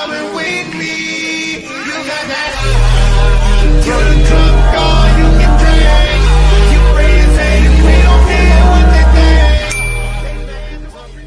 coming with me. You got that. You done took all you can drink. You friends say we don't care what they think.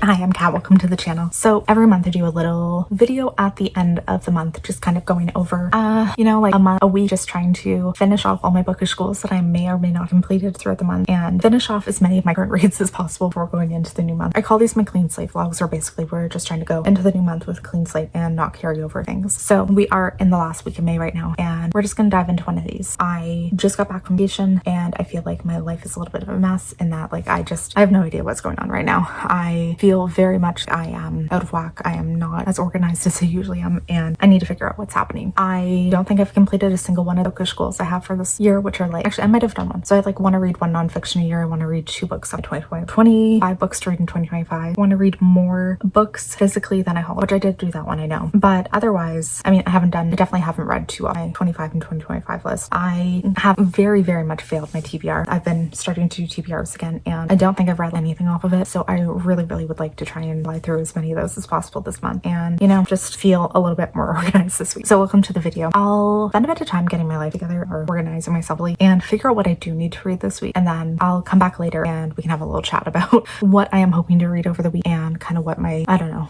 Hi, I'm Kat. Welcome to the channel. So every month I do a little video at the end of the month, just kind of going over, like a week, just trying to finish off all my bookish goals that I may or may not completed throughout the month and finish off as many of my current reads as possible before going into the new month. I call these my clean slate vlogs, or basically we're just trying to go into the new month with a clean slate and not carry over things. So we are in the last week of May right now, and we're just gonna dive into one of these. I just got back from vacation and I feel like my life is a little bit of a mess in that I have no idea what's going on right now. I feel very much I am out of whack. I am not as organized as I usually am, and I need to figure out what's happening. I don't think I've completed a single one of the bookish goals I have for this year, which are actually I might have done one. So I want to read one nonfiction a year. I want to read 2 books in 2020, 25 books to read in 2025. I want to read more books physically than I hold, which I did do that one, I know. But otherwise, I definitely haven't read 2 of my 25 and 2025 list. I have very, very much failed my TBR. I've been starting to do TBRs again, and I don't think I've read anything off of it. So I really, really would like to try and fly through as many of those as possible this month and, just feel a little bit more organized this week. So welcome to the video. I'll spend a bit of time getting my life together or organizing myself and figure out what I do need to read this week. And then I'll come back later and we can have a little chat about what I am hoping to read over the week and kind of what my,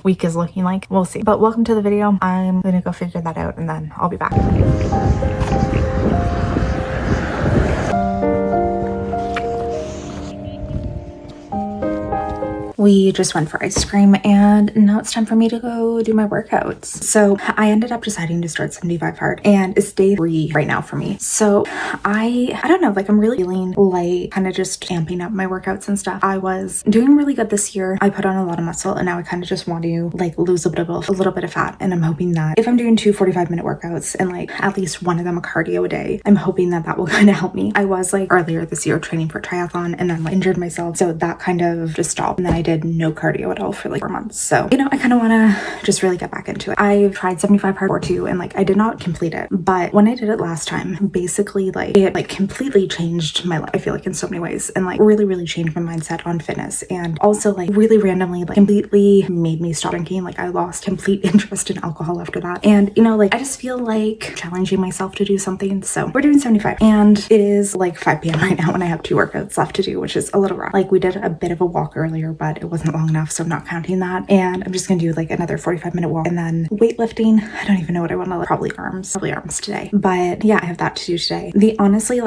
week is looking like. We'll see. But welcome to the video. I'm gonna go figure that out and then I'll be back. We just went for ice cream and now it's time for me to go do my workouts. So I ended up deciding to start 75 hard and it's day 3 right now for me. So I don't know, I'm really feeling like kind of just amping up my workouts and stuff. I was doing really good this year. I put on a lot of muscle and now I kind of just want to lose a little bit of fat. And I'm hoping that if I'm doing 2 45-minute workouts and at least one of them a cardio a day, I'm hoping that that will kind of help me. I was earlier this year training for triathlon and then injured myself. So that kind of just stopped. And then I did no cardio at all for 4 months. So, I kind of want to just really get back into it. I've tried 75 hard too, and I did not complete it. But when I did it last time, basically it completely changed my life, I feel in so many ways, and really, really changed my mindset on fitness. And also really randomly, completely made me stop drinking. I lost complete interest in alcohol after that. And, I just feel challenging myself to do something. So we're doing 75 and it is 5 p.m. right now and I have 2 workouts left to do, which is a little rough. We did a bit of a walk earlier, but it wasn't long enough, so I'm not counting that. And I'm just gonna do another 45-minute walk and then weightlifting. I don't even know what I want to probably arms today. But yeah, I have that to do today. Honestly,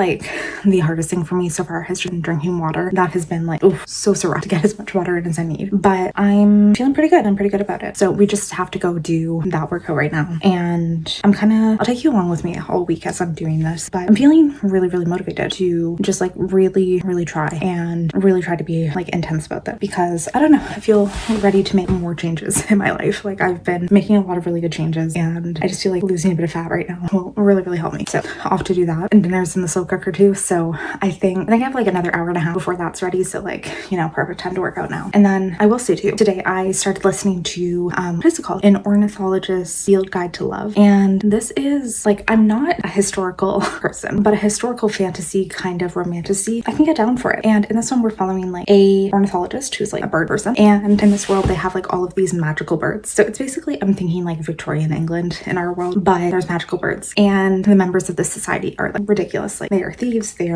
the hardest thing for me so far has just been drinking water. That has been so rough to get as much water in as I need. But I'm feeling pretty good. I'm pretty good about it. So we just have to go do that workout right now. And I'll take you along with me all week as I'm doing this. But I'm feeling really, really motivated to just really, really try and really try to be intense about that, because I don't know, I feel ready to make more changes in my life. I've been making a lot of really good changes and I just feel losing a bit of fat right now will really, really help me. So off to do that. And dinner's in the slow cooker too. So I think I have another hour and a half before that's ready. So perfect time to work out now. And then I will say too, today I started listening to, what is it called? An Ornithologist's Field Guide to Love. And this is I'm not a historical person, but a historical fantasy kind of romantasy. I can get down for it. And in this one, we're following a ornithologist who's a bird person. And in this world, they have all of these magical birds. So it's basically, I'm thinking Victorian England in our world, but there's magical birds. And the members of this society are ridiculous. They are thieves. They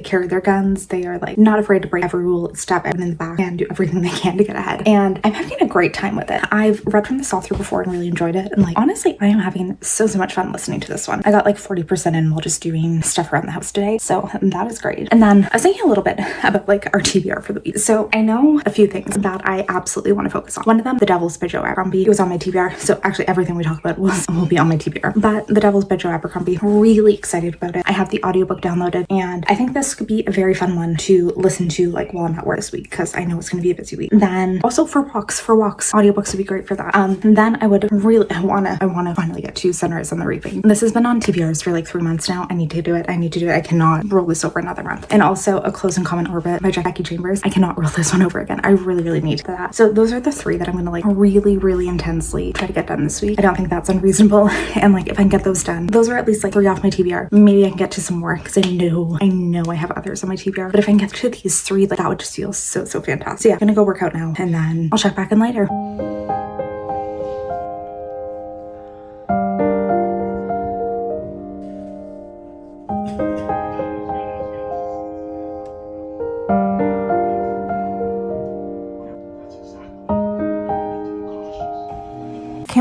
carry their guns. They are not afraid to break every rule, stab everyone in the back, and do everything they can to get ahead. And I'm having a great time with it. I've read from this author before and really enjoyed it. And honestly, I am having so much fun listening to this one. I got 40% in while just doing stuff around the house today. So that is great. And then I was thinking a little bit about our TBR for the week. So I know a few things that I absolutely want to focus on. One of them, The Devils by Joe Abercrombie. It was on my TBR. So actually everything we talk about will be on my TBR. But The Devils by Joe Abercrombie, really excited about it. I have the audiobook downloaded and I think this could be a very fun one to listen to while I'm at work this week, because I know it's going to be a busy week. Then also for walks, audiobooks would be great for that. Then I would really, I want to finally get to Sunrise on the Reaping. This has been on TBRs for 3 months now. I need to do it. I cannot roll this over another month. And also A Close and Common Orbit by Jackie Chambers. I cannot roll this one over again. I really, really need that. So those are the 3 that I'm going to really, really intensely try to get done this week. I don't think that's unreasonable. And if I can get those done, those are at least 3 off my TBR. Maybe I can get to some more because I know I have others on my TBR. But if I can get to these 3, that would just feel so fantastic. So yeah, I'm gonna go work out now and then I'll check back in later.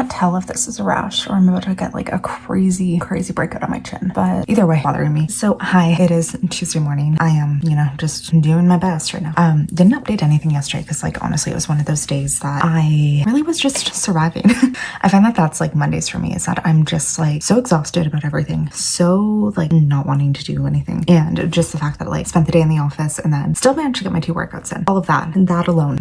can't tell if this is a rash or I'm about to get like a crazy breakout on my chin, but either way, bothering me. So hi, it is Tuesday morning. I am, just doing my best right now. Didn't update anything yesterday because like honestly it was one of those days that I really was just surviving. I find that that's like Mondays for me, is that I'm just like so exhausted about everything, so like not wanting to do anything, and just the fact that like spent the day in the office and then still managed to get my 2 workouts in. All of that, and that alone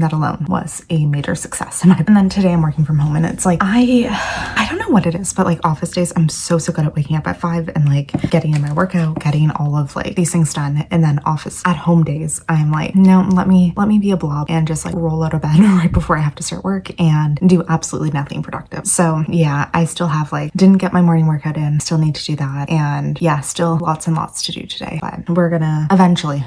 was a major success. And then today I'm working from home, and it's like I don't know what it is, but like office days I'm so good at waking up at 5 and like getting in my workout, getting all of like these things done, and then office at home days I'm like, no, let me be a blob and just like roll out of bed right before I have to start work and do absolutely nothing productive. So yeah, I still have like didn't get my morning workout in, still need to do that, and yeah, still lots and lots to do today, but we're gonna eventually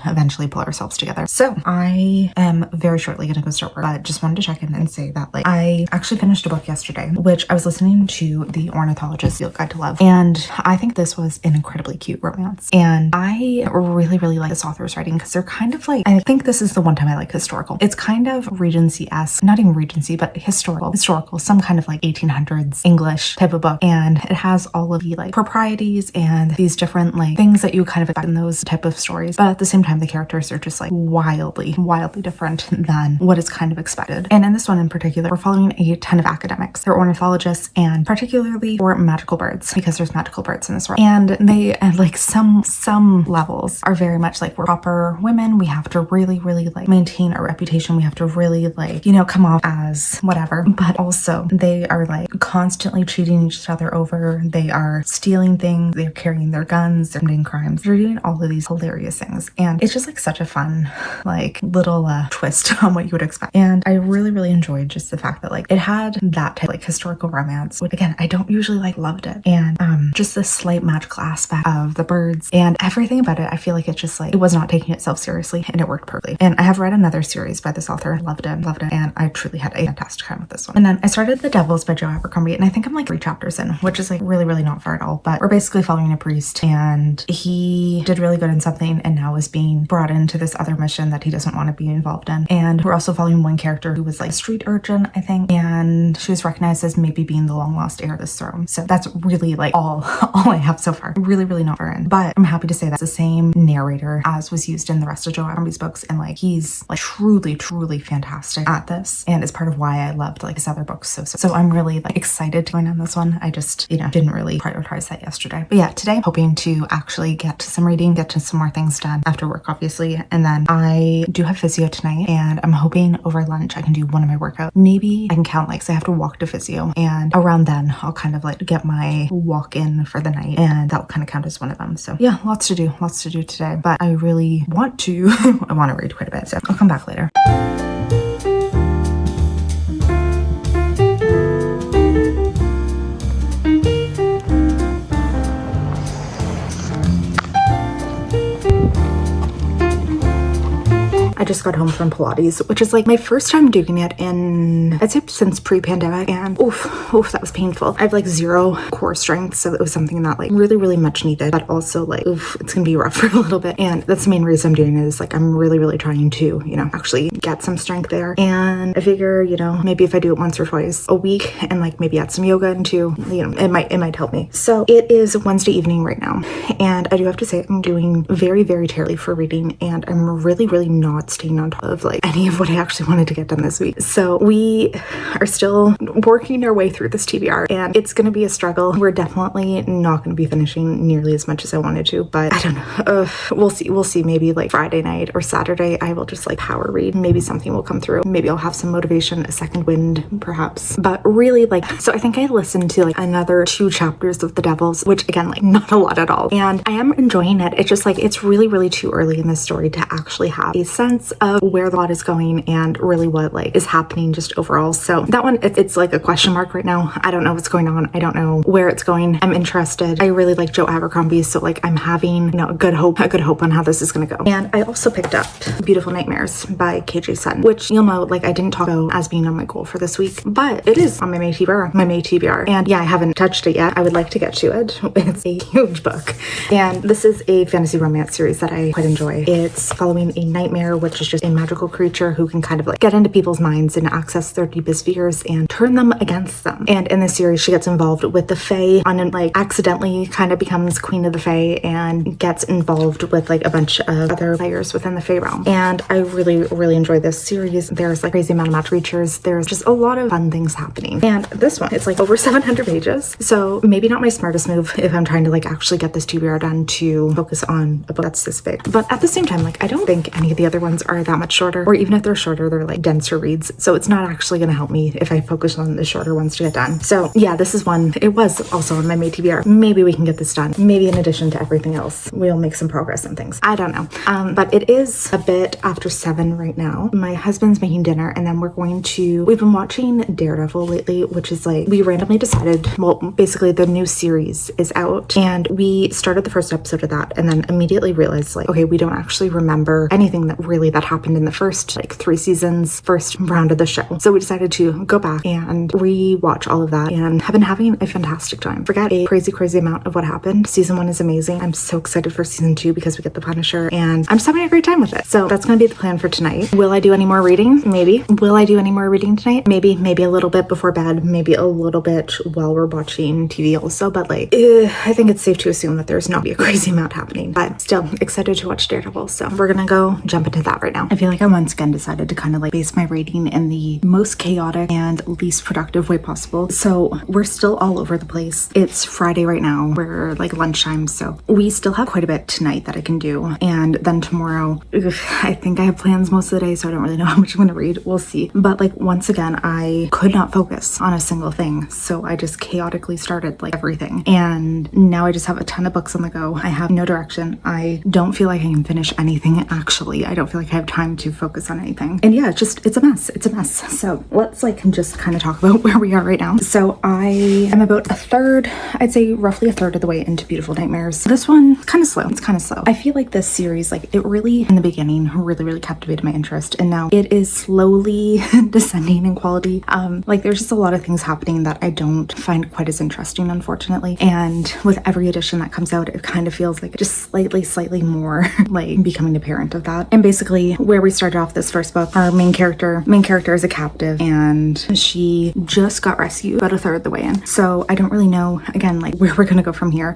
pull ourselves together. So I am very shortly gonna go start work, but just wanted to check in and say that like I actually finished a book yesterday, which I was listening to The Ornithologist's Field Guide to Love, and I think this was an incredibly cute romance, and I really like this author's writing because they're kind of like, I think this is the one time I like historical. It's kind of Regency-esque, not even Regency, but historical, some kind of like 1800s English type of book, and it has all of the like proprieties and these different like things that you kind of expect in those type of stories, but at the same time the characters are just like wildly different than what is kind of expected. And in this one in particular, we're following a ton of academics. They're ornithologists, and particularly for magical birds, because there's magical birds in this world, and they and like some levels are very much like we're proper women, we have to really like maintain our reputation, we have to really like come off as whatever, but also they are like constantly cheating each other over, they are stealing things, they're carrying their guns, they're committing crimes, they're doing all of these hilarious things, and it's just like such a fun like little twist on what you would expect. And I really enjoyed just the fact that like it had that type of like historical romance, which again I don't usually like, loved it, and just the slight magical aspect of the birds and everything about it. I feel like it just like it was not taking itself seriously, and it worked perfectly. And I have read another series by this author, loved it, and I truly had a fantastic time with this one. And then I started The Devils by Joe Abercrombie, and I think I'm like 3 chapters in, which is like really not far at all, but we're basically following a priest, and he did really good in something and now is being brought into this other mission that he doesn't want to be involved in. And we're also following one character who was like a street urchin, I think, and she was recognized as maybe being the long lost heir to this throne. So that's really like all I have so far. Really not far in, but I'm happy to say that's the same narrator as was used in the rest of Joe Abercrombie's books, and like he's like truly fantastic at this, and it's part of why I loved like his other books so I'm really like excited to go in on this one. I just didn't really prioritize that yesterday, but yeah, today hoping to actually get to some reading, get to some more things done after work obviously, and then I do have physio tonight, and I'm hoping over lunch I can do one of my workouts. Maybe I can count like, so I have to walk to physio, and around then I'll kind of like get my walk in for the night, and that'll kind of count as one of them. So yeah, lots to do today, but I really want to I want to read quite a bit, so I'll come back later. I just got home from Pilates, which is like my first time doing it in, I'd say since pre-pandemic, and oof, that was painful. I have like 0 core strength, so it was something that like really much needed, but also like, oof, it's gonna be rough for a little bit. And that's the main reason I'm doing it, is like I'm really trying to, actually get some strength there. And I figure, maybe if I do it once or twice a week and like maybe add some yoga into, it might help me. So it is Wednesday evening right now, and I do have to say I'm doing very terribly for reading, and I'm really not staying on top of like any of what I actually wanted to get done this week. So we are still working our way through this TBR, and it's going to be a struggle. We're definitely not going to be finishing nearly as much as I wanted to, but I don't know. We'll see. Maybe like Friday night or Saturday I will just like power read. Maybe something will come through. Maybe I'll have some motivation, a second wind perhaps. But really like, so I think I listened to like another 2 chapters of The Devils, which again, like not a lot at all, and I am enjoying it. It's just like it's really too early in this story to actually have a sense of where the plot is going and really what like is happening just overall. So that one, it's like a question mark right now. I don't know what's going on. I don't know where it's going. I'm interested. I really like Joe Abercrombie, so like I'm having a good hope on how this is gonna go. And I also picked up Beautiful Nightmares by KJ Sutton, which you'll know like I didn't talk about as being on my goal for this week, but it is on my May TBR. And yeah, I haven't touched it yet. I would like to get to it. It's a huge book, and this is a fantasy romance series that I quite enjoy. It's following a nightmare which is just a magical creature who can kind of like get into people's minds and access their deepest fears and turn them against them. And in this series, she gets involved with the Fae and like accidentally kind of becomes Queen of the Fae and gets involved with like a bunch of other players within the Fae realm. And I really enjoy this series. There's like crazy amount of magic creatures. There's just a lot of fun things happening. And this one, it's like over 700 pages. So maybe not my smartest move if I'm trying to like actually get this TBR done to focus on a book that's this big. But at the same time, like I don't think any of the other ones are that much shorter, or even if they're shorter, they're like denser reads. So it's not actually going to help me if I focus on the shorter ones to get done. So yeah, this is one. It was also on my May TBR. Maybe we can get this done. Maybe in addition to everything else, we'll make some progress on things. I don't know. But it is a bit after 7 right now. My husband's making dinner and then we've been watching Daredevil lately, which is like, we randomly decided, well, basically the new series is out and we started the first episode of that and then immediately realized like, okay, we don't actually remember anything that happened in the first like 3 seasons, first round of the show. So we decided to go back and re-watch all of that and have been having a fantastic time. Forget a crazy amount of what happened. Season 1 is amazing. I'm so excited for season 2 because we get the Punisher and I'm just having a great time with it. So that's going to be the plan for tonight. Will I do any more reading? Maybe. Will I do any more reading tonight? Maybe a little bit before bed, maybe a little bit while we're watching TV also, but like, I think it's safe to assume that there's not be a crazy amount happening, but still excited to watch Daredevil. So we're gonna go jump into that right now. I feel like I once again decided to kind of like base my rating in the most chaotic and least productive way possible. So we're still all over the place. It's Friday right now. We're like lunchtime. So we still have quite a bit tonight that I can do. And then tomorrow, I think I have plans most of the day, so I don't really know how much I'm gonna read. We'll see. But like once again, I could not focus on a single thing. So I just chaotically started like everything. And now I just have a ton of books on the go. I have no direction. I don't feel like I can finish anything actually. I don't feel like I have time to focus on anything. And yeah, it's a mess. It's a mess. So let's like just kind of talk about where we are right now. So I am about a third, I'd say roughly a third of the way into Beautiful Nightmares. This one, kind of slow. It's kind of slow. I feel like this series, like it really, in the beginning, really captivated my interest. And now it is slowly descending in quality. Like there's just a lot of things happening that I don't find quite as interesting, unfortunately. And with every edition that comes out, it kind of feels like just slightly more like becoming a parent of that. And basically where we started off this first book, our main character is a captive and she just got rescued about a third of the way in. So I don't really know, again, like where we're gonna go from here.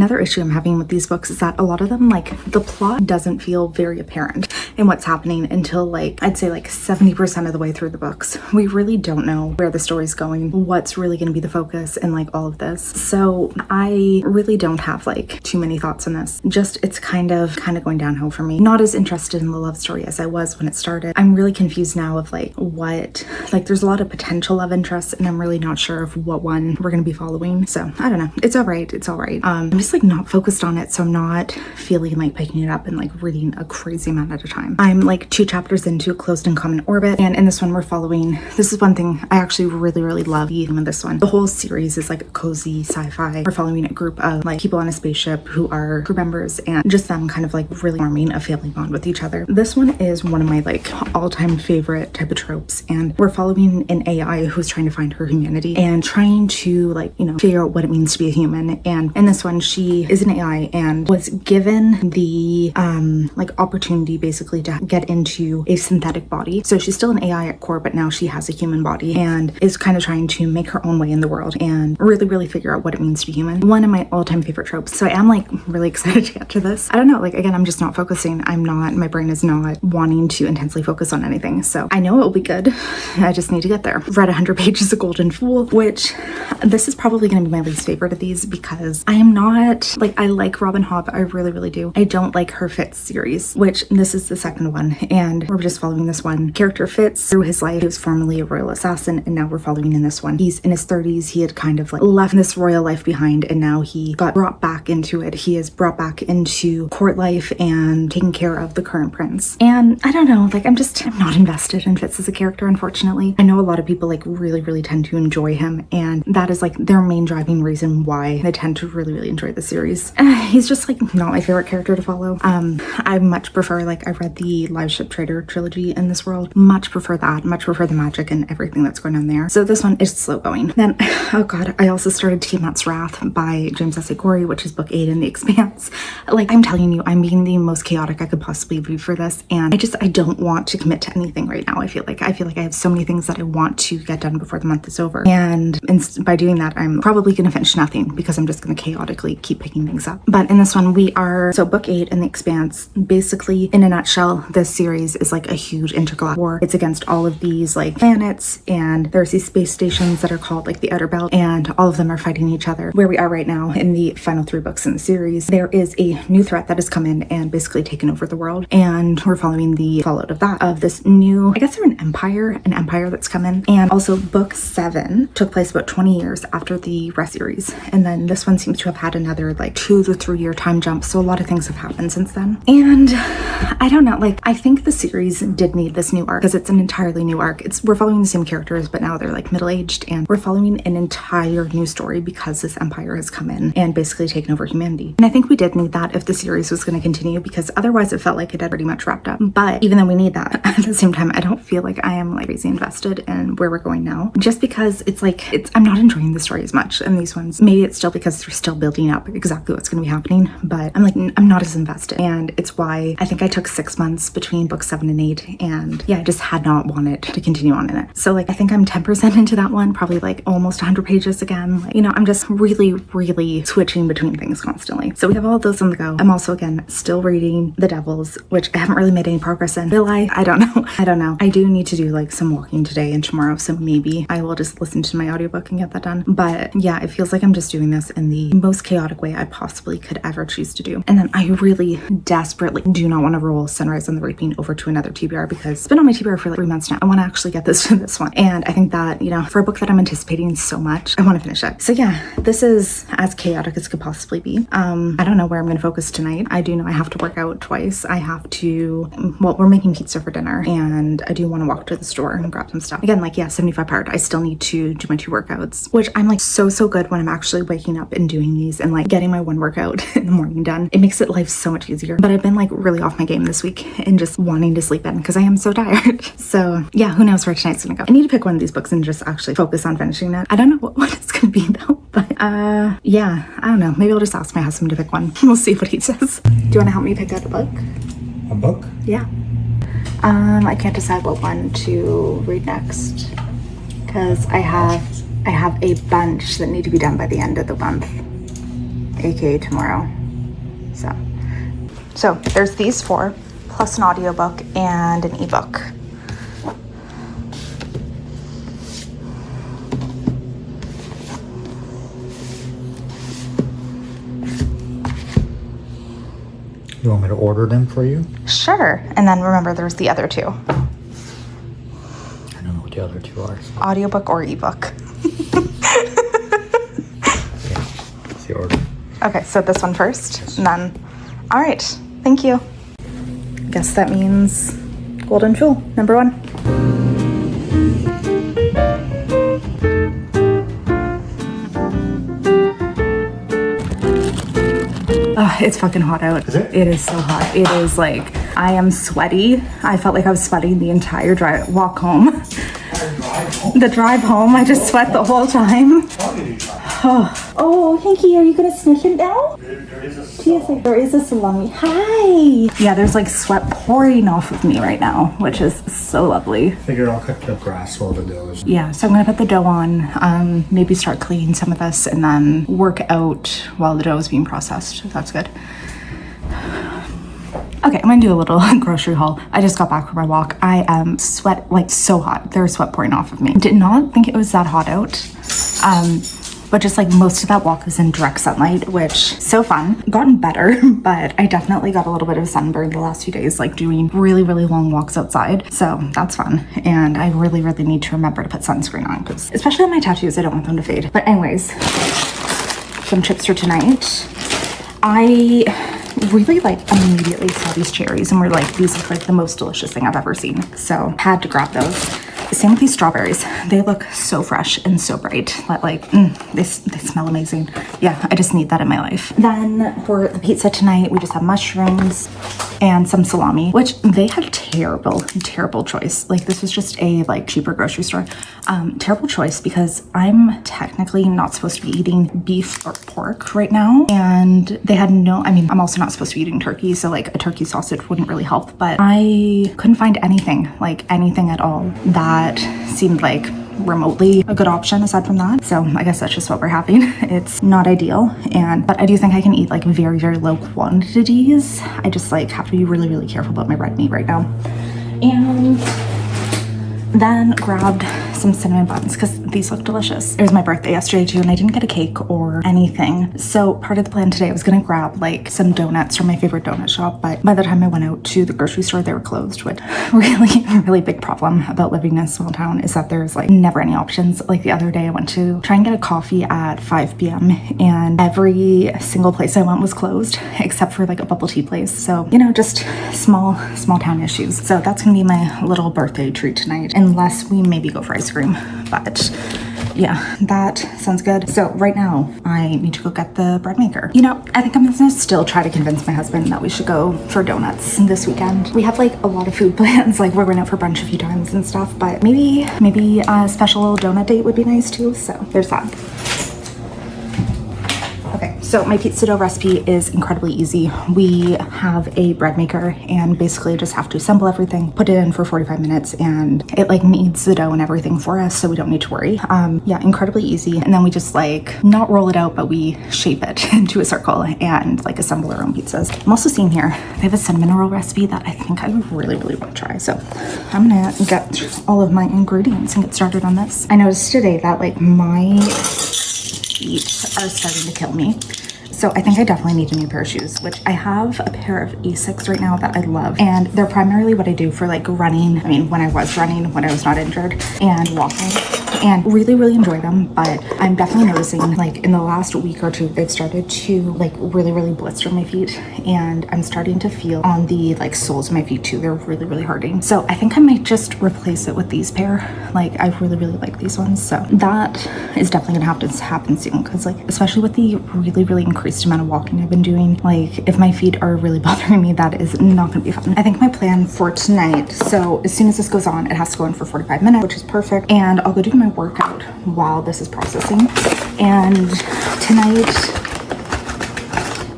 Another issue I'm having with these books is that a lot of them, like the plot doesn't feel very apparent in what's happening until like, I'd say like 70% of the way through the books. We really don't know where the story's going, what's really going to be the focus and like all of this. So I really don't have like too many thoughts on this. Just it's kind of going downhill for me. Not as interested in the love story as I was when it started. I'm really confused now of like there's a lot of potential love interests and I'm really not sure of what one we're going to be following. So I don't know. It's all right. I'm just like not focused on it. So I'm not feeling like picking it up and like reading a crazy amount at a time. I'm like 2 chapters into Closed in Common Orbit. And in this one we're following, this is one thing I actually really love in this one. The whole series is like a cozy sci-fi. We're following a group of like people on a spaceship who are crew members and just them kind of like really forming a family bond with each other. This one is one of my like all-time favorite type of tropes and we're following an AI who's trying to find her humanity and trying to like, you know, figure out what it means to be a human. And in this one, she is an AI and was given the like opportunity basically to get into a synthetic body. So she's still an AI at core, but now she has a human body and is kind of trying to make her own way in the world and really figure out what it means to be human. One of my all-time favorite tropes. So I am like really excited to get to this. I don't know, like again, I'm just not focusing. My brain is not wanting to intensely focus on anything. So I know it will be good. I just need to get there. Read 100 pages of Golden Fool, which this is probably going to be my least favorite of these because I am not like, I like Robin Hobb. I really do. I don't like her Fitz series, which this is the second one. And we're just following this one. Character Fitz through his life. He was formerly a royal assassin and now we're following in this one. He's in his 30s. He had kind of like left this royal life behind and now he got brought back into it. He is brought back into court life and taking care of the current prince. And I don't know, like I'm not invested in Fitz as a character, unfortunately. I know a lot of people like really tend to enjoy him and that is like their main driving reason why they tend to really enjoy the series. He's just like not my favorite character to follow. I much prefer, like I read the Live Ship Trader trilogy in this world. Much prefer that. Much prefer the magic and everything that's going on there. So this one is slow going. Then, oh god, I also started Tiamat's Wrath by James S. A. Corey, which is book 8 in The Expanse. Like I'm telling you, I'm being the most chaotic I could possibly saved me for this, and I don't want to commit to anything right now. I feel like I have so many things that I want to get done before the month is over, and by doing that, I'm probably going to finish nothing because I'm just going to chaotically keep picking things up. But in this one, so book 8 in The Expanse, basically in a nutshell, this series is like a huge intergalactic war. It's against all of these like planets, and there's these space stations that are called like the Outer Belt, and all of them are fighting each other. Where we are right now in the final 3 books in the series, there is a new threat that has come in and basically taken over the world, and we're following the fallout of that, of this new, I guess they're an empire that's come in. And also book 7 took place about 20 years after the rest series, and then this one seems to have had another like 2 to 3 year time jump, so a lot of things have happened since then. And I don't know, like I think the series did need this new arc because it's an entirely new arc. We're following the same characters, but now they're like middle-aged, and we're following an entire new story because this empire has come in and basically taken over humanity. And I think we did need that if the series was going to continue, because otherwise it felt like it had pretty much wrapped up. But even though we need that, at the same time, I don't feel like I am like crazy invested in where we're going now, just because I'm not enjoying the story as much in these ones. Maybe it's still because they're still building up exactly what's going to be happening, but I'm not as invested, and it's why I think I took 6 months between book 7 and 8, and yeah, I just had not wanted to continue on in it. So like I think I'm 10% into that one, probably like almost 100 pages again. Like, I'm just really switching between things constantly. So we have all of those on the go. I'm also again still reading The Devils, which I haven't really made any progress in. Will I? I don't know. I do need to do like some walking today and tomorrow, so maybe I will just listen to my audiobook and get that done. But yeah, it feels like I'm just doing this in the most chaotic way I possibly could ever choose to do. And then I really desperately do not want to roll Sunrise on the Reaping over to another TBR, because it's been on my TBR for like 3 months now. I want to actually get this to this one, and I think that, for a book that I'm anticipating so much, I want to finish it. So yeah, this is as chaotic as could possibly be. I don't know where I'm going to focus tonight. I do know I have to work out twice. We're making pizza for dinner, and I do want to walk to the store and grab some stuff. Again, like, yeah, 75 part. I still need to do my 2 workouts, which I'm like so good when I'm actually waking up and doing these and like getting my 1 workout in the morning done. It makes life so much easier. But I've been like really off my game this week and just wanting to sleep in because I am so tired. So yeah, who knows where tonight's gonna go. I need to pick one of these books and just actually focus on finishing it. I don't know what it's gonna be though, but yeah, I don't know. Maybe I'll just ask my husband to pick one. We'll see what he says. Do you want to help me pick out a book? A book? Yeah. I can't decide what one to read next because I have a bunch that need to be done by the end of the month, aka tomorrow. So there's these 4 plus an audiobook and an ebook. You want me to order them for you? Sure. And then remember, there's the other 2. I don't know what the other 2 are. So. Audiobook or ebook. Yeah, it's the order. Okay, so this one first, and then, all right, thank you. Guess that means Golden Jewel, number 1. It's fucking hot out. Is it? It is so hot. It is like, I am sweaty. I felt like I was sweating the entire walk home. The drive home, I just sweat the whole time. Oh, Hanky, are you gonna sniff it now? There is a salami. Hi. Yeah, there's like sweat pouring off of me right now, which is so lovely. Figured I'll cut the grass while the dough is. Yeah, so I'm gonna put the dough on, maybe start cleaning some of this, and then work out while the dough is being processed. That's good. Okay, I'm gonna do a little grocery haul. I just got back from my walk. I am so hot. There's sweat pouring off of me. Did not think it was that hot out. But just like most of that walk was in direct sunlight, which so fun. Gotten better, but I definitely got a little bit of sunburn the last few days, like doing really long walks outside. So that's fun. And I really need to remember to put sunscreen on, because especially on my tattoos, I don't want them to fade. But anyways, some chips for tonight. I really immediately saw these cherries and were like, these look like the most delicious thing I've ever seen. So had to grab those. Same with these strawberries. They look so fresh and so bright. They smell amazing. Yeah, I just need that in my life. Then for the pizza tonight, we just have mushrooms. and some salami, which they had terrible choice. Like this was just a like cheaper grocery store. Terrible choice because I'm technically not supposed to be eating beef or pork right now. And they had no, I mean, I'm also not supposed to be eating turkey. So like a turkey sausage wouldn't really help, but I couldn't find anything, like anything at all that seemed like remotely a good option aside from that. So I guess that's just what we're having. It's not ideal, but I do think I can eat like very low quantities. I just like have to be really careful about my red meat right now. And then grabbed some cinnamon buns because these look delicious. It was my birthday yesterday too, and I didn't get a cake or anything. So part of the plan today, I was gonna grab like some donuts from my favorite donut shop, but by the time I went out to the grocery store, they were closed, which really big problem about living in a small town is that there's like never any options. Like the other day I went to try and get a coffee at 5 p.m. and every single place I went was closed except for like a bubble tea place. So, you know, just small town issues. So that's gonna be my little birthday treat tonight, unless we maybe go for ice cream. But yeah, that sounds good. So right now I need to go get the bread maker. You know, I think I'm gonna still try to convince my husband that we should go for donuts this weekend. We have like a lot of food plans, like we're going out for brunch a few times and stuff, but maybe a special donut date would be nice too. So there's that. Okay, so my pizza dough recipe is incredibly easy. We have a bread maker and basically just have to assemble everything, put it in for 45 minutes, and it like kneads the dough and everything for us, so we don't need to worry. Yeah, incredibly easy. And then we just like not roll it out, but we shape it into a circle and like assemble our own pizzas. I'm also seeing here, they have a cinnamon roll recipe that I think I would really want to try. So I'm gonna get all of my ingredients and get started on this. I noticed today that like my feet are starting to kill me. So I think I definitely need a new pair of shoes, which I have a pair of Asics right now that I love. And they're primarily what I do for like running. I mean, when I was running, when I was not injured, and walking, and really enjoy them. But I'm definitely noticing like in the last week or two, they've started to like really blister my feet. And I'm starting to feel on the like soles of my feet too. They're really hurting. So I think I might just replace it with these pair. Like I really like these ones. So that is definitely gonna have to happen soon. Cause like, especially with the really increased amount of walking I've been doing, like if my feet are really bothering me, that is not gonna be fun. I think my plan for tonight, so as soon as this goes on, it has to go in for 45 minutes, which is perfect. And I'll go do my workout while this is processing. And tonight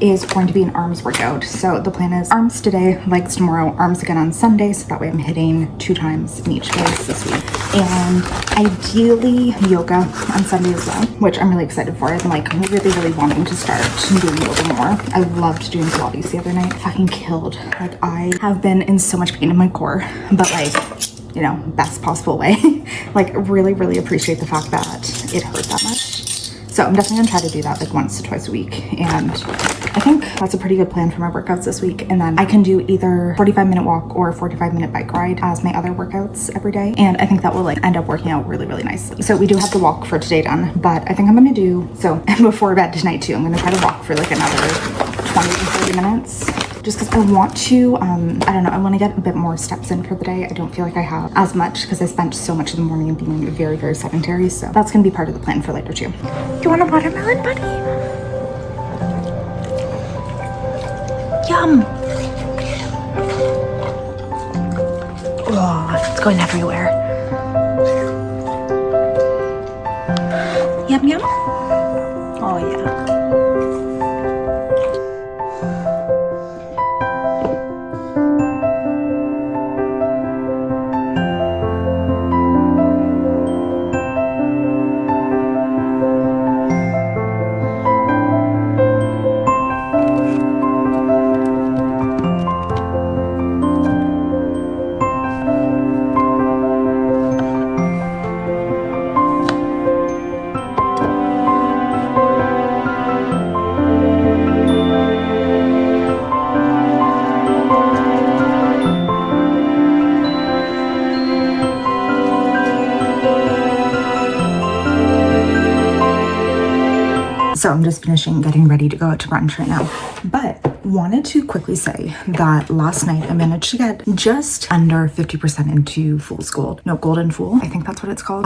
is going to be an arms workout. So the plan is arms today, legs tomorrow, arms again on Sunday. So that way I'm hitting 2 times in each face this week. And ideally yoga on Sunday as well, which I'm really excited for. I'm like really wanting to start doing yoga more. I loved doing Pilates the other night. Fucking killed. Like I have been in so much pain in my core, but like, you know, best possible way. Like really appreciate the fact that it hurt that much. So I'm definitely gonna try to do that like once to twice a week. And I think that's a pretty good plan for my workouts this week. And then I can do either 45-minute walk or 45-minute bike ride as my other workouts every day. And I think that will like end up working out really nicely. So we do have the walk for today done, but I think I'm gonna do, so before bed tonight too, I'm gonna try to walk for like another 20 to 30 minutes. Just because I want to, I don't know, I want to get a bit more steps in for the day. I don't feel like I have as much because I spent so much of the morning being very sedentary. So that's going to be part of the plan for later too. You want a watermelon, buddy? Yum. Oh, it's going everywhere. Yum. Oh yeah. So I'm just finishing getting ready to go out to brunch right now. But wanted to quickly say that last night I managed to get just under 50% into Fool's Gold. No, Golden Fool. I think that's what it's called.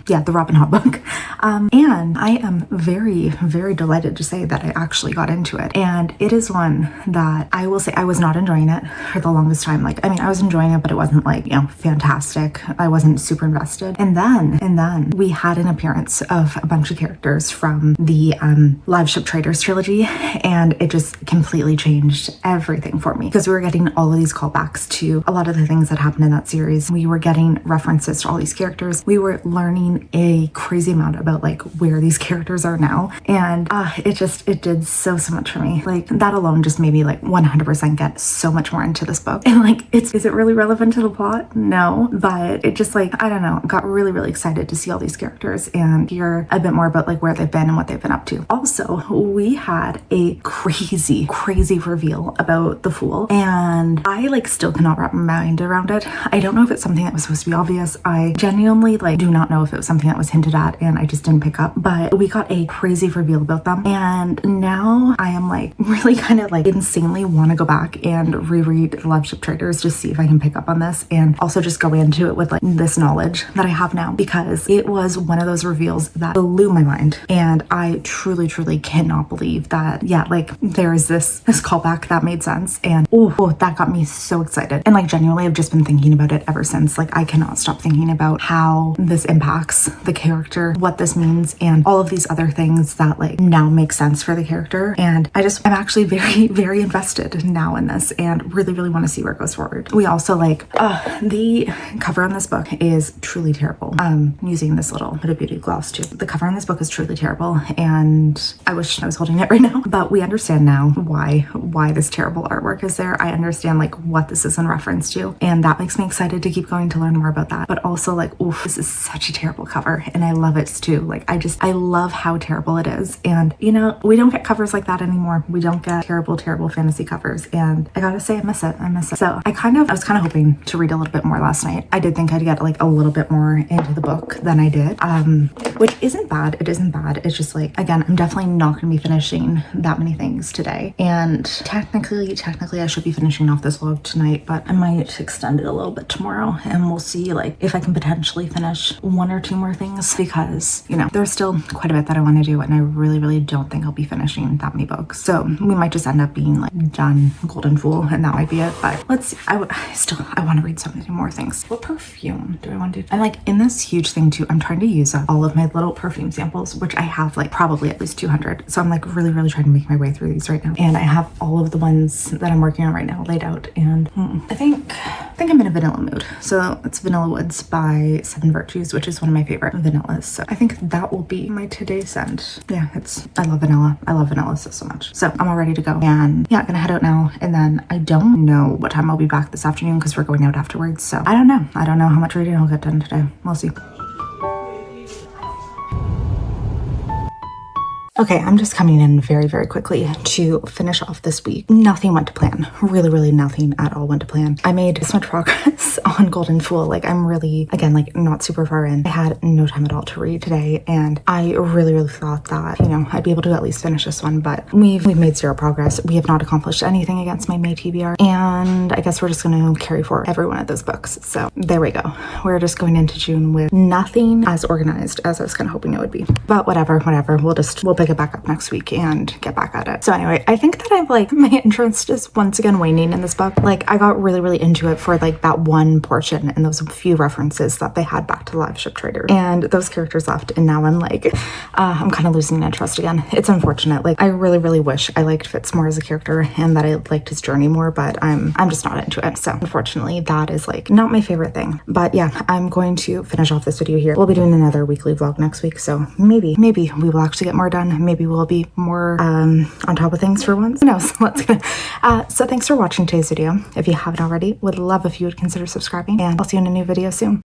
Yeah, the Robin Hood book. And I am very, very delighted to say that I actually got into it. And it is one that I will say I was not enjoying it for the longest time. Like, I mean, I was enjoying it, but it wasn't like, you know, fantastic. I wasn't super invested. And then we had an appearance of a bunch of characters from the Live Ship Traders trilogy, and it just completely changed everything for me because we were getting all of these callbacks to a lot of the things that happened in that series. We were getting references to all these characters. We were learning a crazy amount about like where these characters are now, and it did so much for me. Like, that alone just made me like 100% get so much more into this book. And like, is it really relevant to the plot? No, but it just, like, I don't know, got really, really excited to see all these characters and hear a bit more about like where they've been and what they've been up to. Also, we had a crazy reveal about the Fool, and I like still cannot wrap my mind around it. I don't know if it's something that was supposed to be obvious. I genuinely like do not know if it was something that was hinted at and I just didn't pick up, but we got a crazy reveal about them, and now I am like really kind of like insanely want to go back and reread the Love Ship Traders to see if I can pick up on this, and also just go into it with like this knowledge that I have now, because it was one of those reveals that blew my mind, and I truly cannot believe that, yeah, like there is this callback that made sense, and oh, that got me so excited. And like genuinely I've just been thinking about it ever since. Like, I cannot stop thinking about how this impacts the character, what this means, and all of these other things that like now make sense for the character. And I'm actually very invested now in this and really want to see where it goes forward. We also like the cover on this book is truly terrible. Using this little bit of beauty gloss too. The cover on this book is truly terrible, and I wish I was holding it right now, but we understand now why this terrible artwork is there. I understand like what this is in reference to, and that makes me excited to keep going to learn more about that. But also like, oof, this is such a terrible cover, and I love it too. Like, I love how terrible it is, and you know, we don't get covers like that anymore. We don't get terrible fantasy covers, and I gotta say I miss it. So I was kind of hoping to read a little bit more last night. I did think I'd get like a little bit more into the book than I did, which isn't bad. It isn't bad. It's just like, again, I'm definitely not gonna be finishing that many things today, and technically I should be finishing off this vlog tonight, but I might extend it a little bit tomorrow, and we'll see like if I can potentially finish one or two more things, because you know, there's still quite a bit that I want to do, and I really don't think I'll be finishing that many books. So we might just end up being like done Golden Fool, and that might be it. But let's see. I want to read so many more things. What perfume do I want to do? I'm like in this huge thing too. I'm trying to use up all of my little perfume samples, which I have like probably at least 200. So I'm like really trying to make my way through these right now, and I have all of the ones that I'm working on right now laid out. And I think I'm in a vanilla mood. So it's Vanilla Woods by Seven Virtues, which is one of my favorite vanillas. So I think that will be my today's scent. Yeah, I love vanilla. I love vanilla so much. So I'm all ready to go, and yeah, gonna head out now. And then I don't know what time I'll be back this afternoon because we're going out afterwards. So I don't know how much reading I'll get done today. We'll see. Okay, I'm just coming in very quickly to finish off this week. Nothing went to plan. Really nothing at all went to plan. I made so much progress on Golden Fool. Like, I'm really, again, like not super far in. I had no time at all to read today, and I really thought that, you know, I'd be able to at least finish this one, but we've made zero progress. We have not accomplished anything against my May TBR, and I guess we're just going to carry forward every one of those books. So there we go. We're just going into June with nothing as organized as I was kind of hoping it would be. But whatever. We'll pick it back up next week and get back at it. So anyway, I think that I'm like, my interest is once again waning in this book. Like, I got really into it for like that one portion and those few references that they had back to Live Ship Trader, and those characters left, and now I'm like, I'm kind of losing interest again. It's unfortunate. Like, I really wish I liked Fitz more as a character and that I liked his journey more, but I'm just not into it. So unfortunately, that is like not my favorite thing. But yeah, I'm going to finish off this video here. We'll be doing another weekly vlog next week, so maybe we will actually get more done. Maybe we'll be more on top of things for once. Who knows? So thanks for watching today's video. If you haven't already, would love if you would consider subscribing, and I'll see you in a new video soon.